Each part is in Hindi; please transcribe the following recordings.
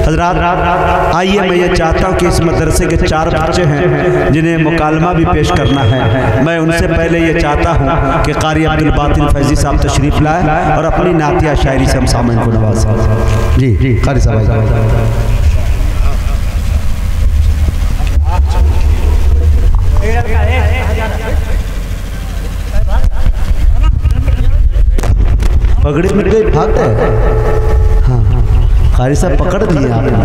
हज़रात आइए, मैं ये चाहता हूँ कि इस मदरसे के 4 बच्चे हैं जिन्हें मुकालमा भी पेश करना है। मैं उनसे पहले ये चाहता हूँ कि कारी अब्दुल बातिन फैजी साहब तशरीफ़ लाए और अपनी नातिया शायरी से हम सामने को नवाज़ें। जी कारी साहब। पगड़ी में गई भागते हैं। हाँ कारी साहब पकड़ लिए आपने।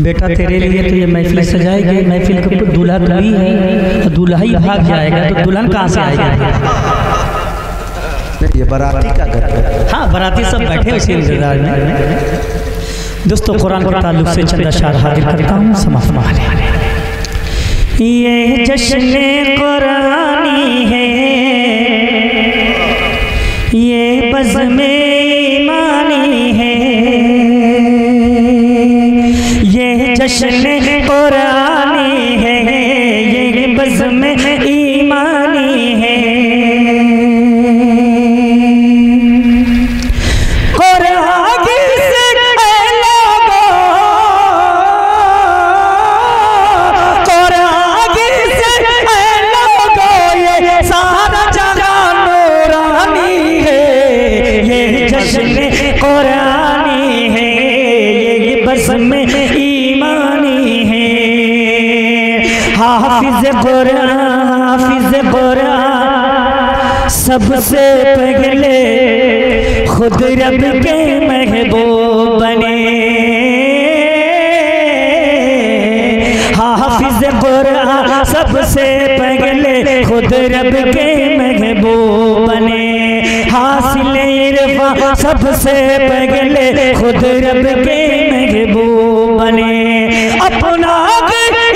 बेटा तेरे लिए तो ये महफिल सजाएगी, महफिल के ऊपर दूल्हा दुल्ही है, दूल्हा ही भाग जाएगा तो दुल्हन कहाँ से आएगा? ये बाराती का घर है। हाँ बराती सब बैठे उसी इंतजार में। दोस्तों कुरान के ताल्लुक से चंद अशआर हाजिर करता हूँ, समाअत फरमाएं। ये जश्न कुरानी है, ये बज़्म ईमानी है, ये जश्न कुरानी है, ये बज़्म ईमानी है। सबसे पहले खुद रब के महबूब बने, हाफिज कुरान सबसे पहले खुद रब के महबूब बने, हासिल इरफान सबसे पहले खुद रब के महबूब बने। अपना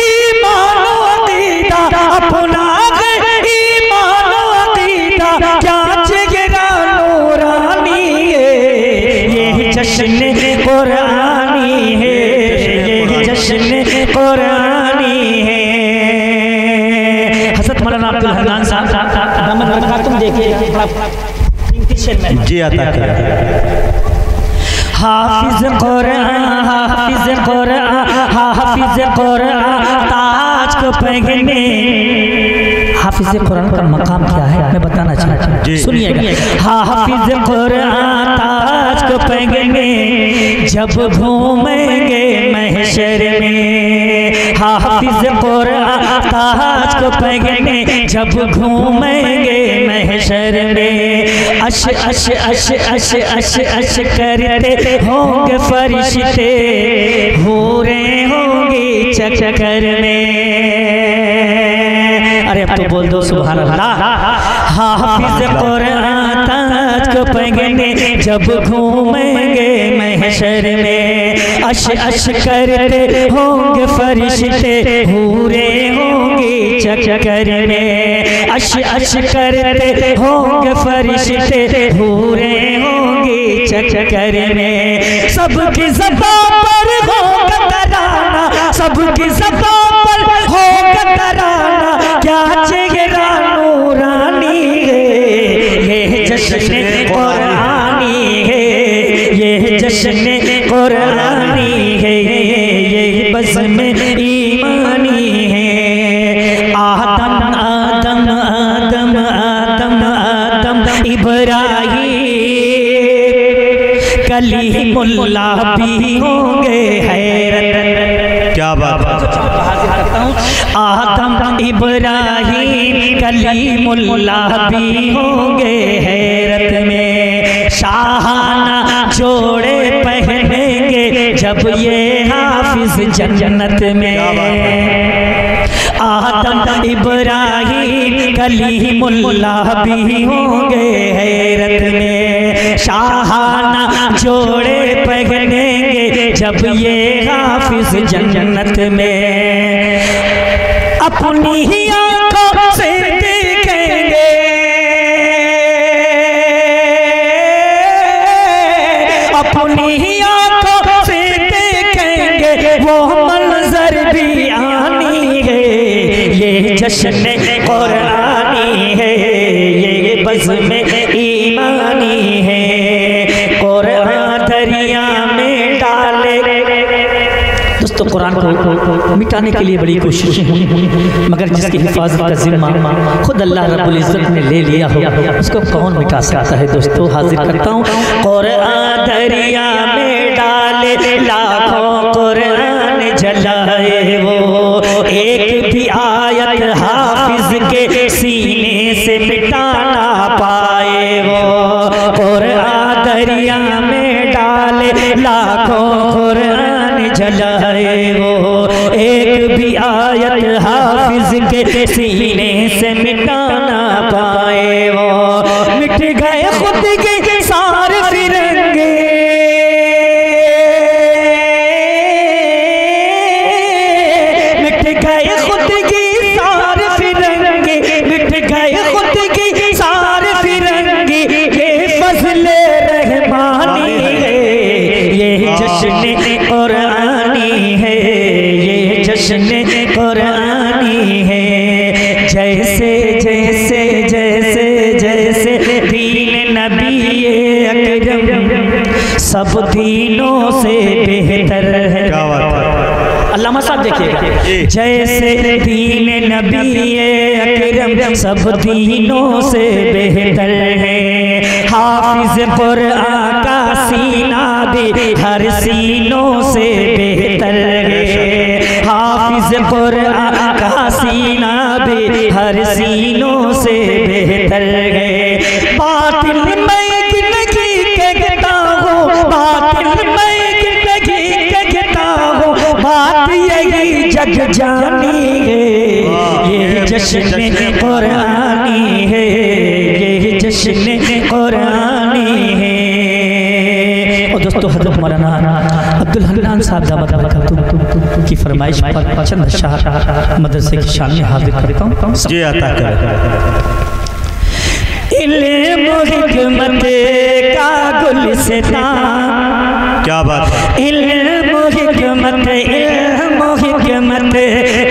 ईमान अकीदा, अपना जश्न कुरानी है, ये जश्न कुरानी है। हज़रत मौलाना अब्दुल हन्नान साहब तुम देखिए जी आता करें। हाफिज कुरान, हाफिज कुरान, हाफिज कुरान ताज को पहने। हाफिज कुरान का मकाम क्या है मैं बताना चाहता हूँ, सुनिएगा। हाफिज कुरान ताज को पहने जब घूमेंगे महशर में, हाफिज कुरान ताज को पहने जब घूमेंगे महशर में। अश अश अश अश अश अश करते होंगे फरिश्ते, हूरें होंगी चक्कर में। अरे अब तो बोल दो सुभान अल्लाह। हाफिज कुरान ताज को पहने जब घूमेंगे महशर में, अश अश करते होंगे फरिश्ते, हूरे होंगी चक्कर में। अश अश करते होंगे फरिश्ते, हूरे होंगी चक्कर में। सबकी ज़बान पर होगा तराना, सबकी ज़बान पर होगा तराना, क्या चेहरा नूरानी है, ये जश्न कुरानी है, ये जश्न कुरानी है, ये बज़्म ईमानी है। आदम आदम आदम आदम आदम इब्राहीम कलीमुल्लाह भी होंगे हैरत। क्या बात करता हूँ। आदम इब्राहीम कलीमुल्लाह भी होंगे हैरत में, शाहाना जोड़े पहनेंगे जब ये हाफिज जन्नत में। आदम इब्राहीम कलीमुल्लाह भी होंगे हैरत में, शाहाना जोड़े पहनेंगे जब ये हाफिज जन्नत में। अपनी ही आंखों से देखेंगे, अपनी ही आंखों से देखेंगे वो मंजर भी आनी है, ये जश्न कुरानी है, ये बज़्म ईमानी है। कुरान दरिया में डाले। दोस्तों कुरान को मिटाने के लिए बड़ी कोशिशें हुई, मगर जिसकी हिफाजत का जिम्मा खुद अल्लाह रब्बुल इज़्ज़त ने ले लिया हो, उसको कौन मिटा सकता है। दोस्तों हाजिर करता हूँ, कुरान दरिया में डाले, लाखों कुरान जलाए, वो एक भी आयत हाफिज के सीने से मिटा ना पाए। वो कुरान दरिया में डाले, लाखों कुरान जलाए, वो एक भी आयत हाफिज के सीने से मिटा ना पाए। वो मिट गए खुद के सारे फिरंगे, मिट गए खुद की सारे फिरंगे, मिट गए खुद की सारे फिरंगे। ये फज़्ल रहमानी है, ये जश्न कुरानी है, ये जश्न कुरानी है। जैसे जैसे जैसे जैसे दीन नबी अकरम सब दीनों से बेहतर है। अल्लामा साहब देखिएगा, जैसे दीन नबी अकरम सब दीनों से बेहतर है। हाफिज कुरान का सीना भी हर सीनों से बेहतर है। हाफिज कुरान का सीना भी हर सीनों से बेहतर है। बातिल मैं जिंदगी कहता हूँ, बातिल मैं जिंदगी कहता हूँ, बात यही जग जानी है। ये जश्न कुरानी है, ये जश्न कुरानी है। और दोस्तों हज़रत मौलाना अब्दुल हन्नान साहब दामद बरकातुहू की फरमाइश पर चंद शाह मदरसे की शान में हाजिर करता हूँ। जी अता करें। इल्म हिकमत का गुलिस्तान, क्या बात है। इल्म हिकमत, इल्म हिकमत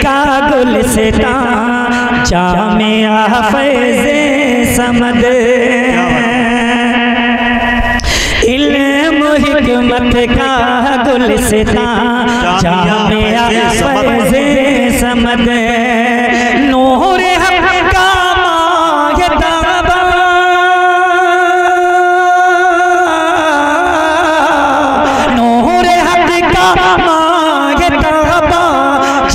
का गुलिस्तान, जामिया फैज़े समद। इल्म हिकमत का गुलिस्तान, जामिया फैज़े समद। नूर हक़ का मायताबा, नूर हक़ का मायताबा,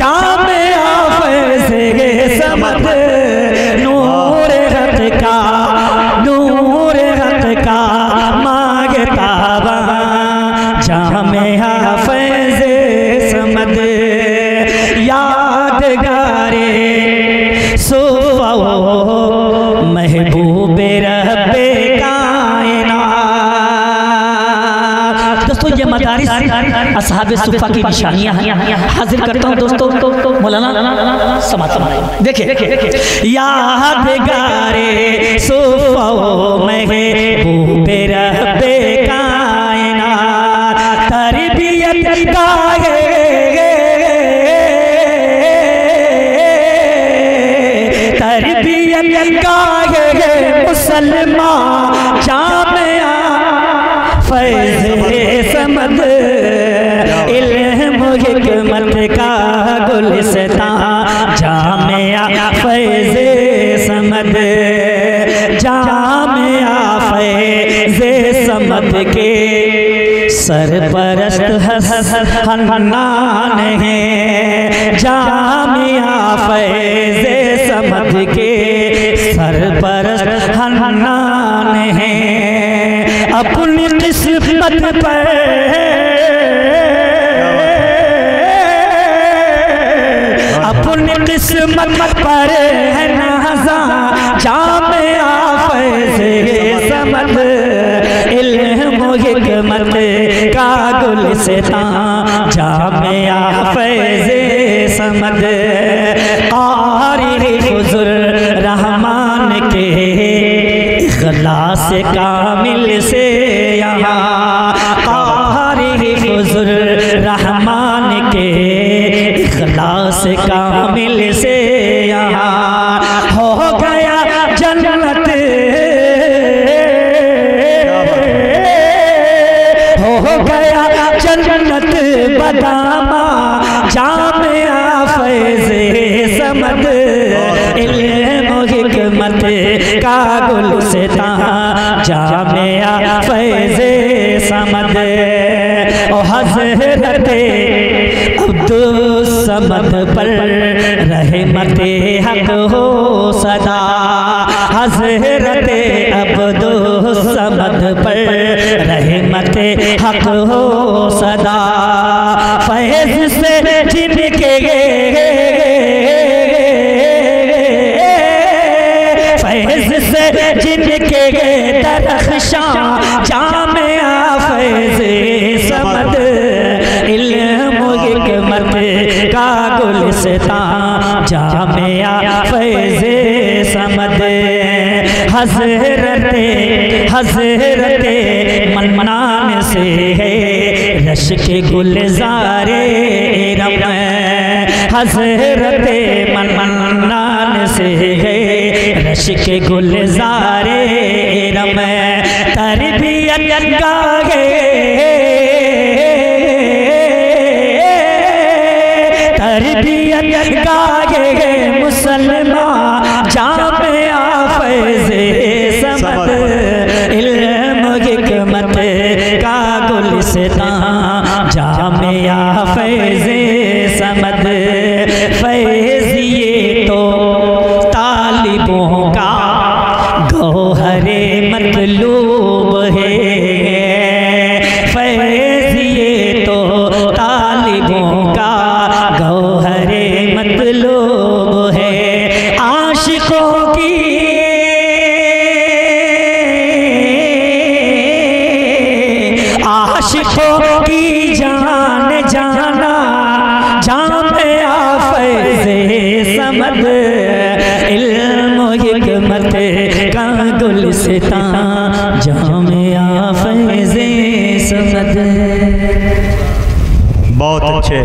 जामिया फैज़े समद। नूर हक़ का, नूर हक़ का मायताबा, जामिया फैज़े समद। यादगारे सुफ़ा महबूब रब्बे कायनात। दोस्तों ये मदारिस असहाबे सुफ़ा की निशानियाँ हैं। हाजिर करता हूँ दोस्तों मौलाना समात देखिए। यादगारे सुफ़ा महबूब रब्बे कायनात, तरबियत गाहे गाहे मुसलमान, जामिया फैज़े समद। इल्म हिकमत का गुलिस्तान, जामिया फैज़े समद। जामिया फैज़े समद के सरपरस्त हन्नान है। जामिया फैज़े समद के सरपरस्त हन्नान है। अपनी किस्मत पर, अपनी किस्मत पर है नाज़ा, जामिया फैज़े समद। इल्म हिकमत का गुलिस्तान, जामिया फैज़े समद। क़ारी हुज़ुर रहमान के इख़लास कामिल से यहाँ, क़ारी हुज़ुर रहमान के इख़लास कामिल से यहाँ जामिया फैज़े समद ओ हज़रत अब्दुल समद पर रहमते हक हो सदा। हज़रत अब्दुल समद पर रहमते हक हो सदा। फैज़ से जिनके फैज़ से जिनके दरख्शां जामिया फैज़े समद इल्म हिकमत का गुलिस्तां जामिया फैज़े समद। हज़रत मन्नान से है रश के गुलज़ारे रम। हज़रत मन्नान से है रश के गुलज़ारे रम। तरबियत गागे तरबियत गागे मुसलमान जामिया फैज़े समद इल्म हिकमत का गुलिस्तां जामिया फैज़े समद। फैज़ ये तो तालिबों का गौहरे मतलूब है। फैज़ ये तो तालिबों का गौहरे मतलूब है। आशिकों की आशिकों की जान जाना जामिया फैज़े समद इल्म हिकमत का गुलिस्तां जामिया फैज़े समद। बहुत अच्छे।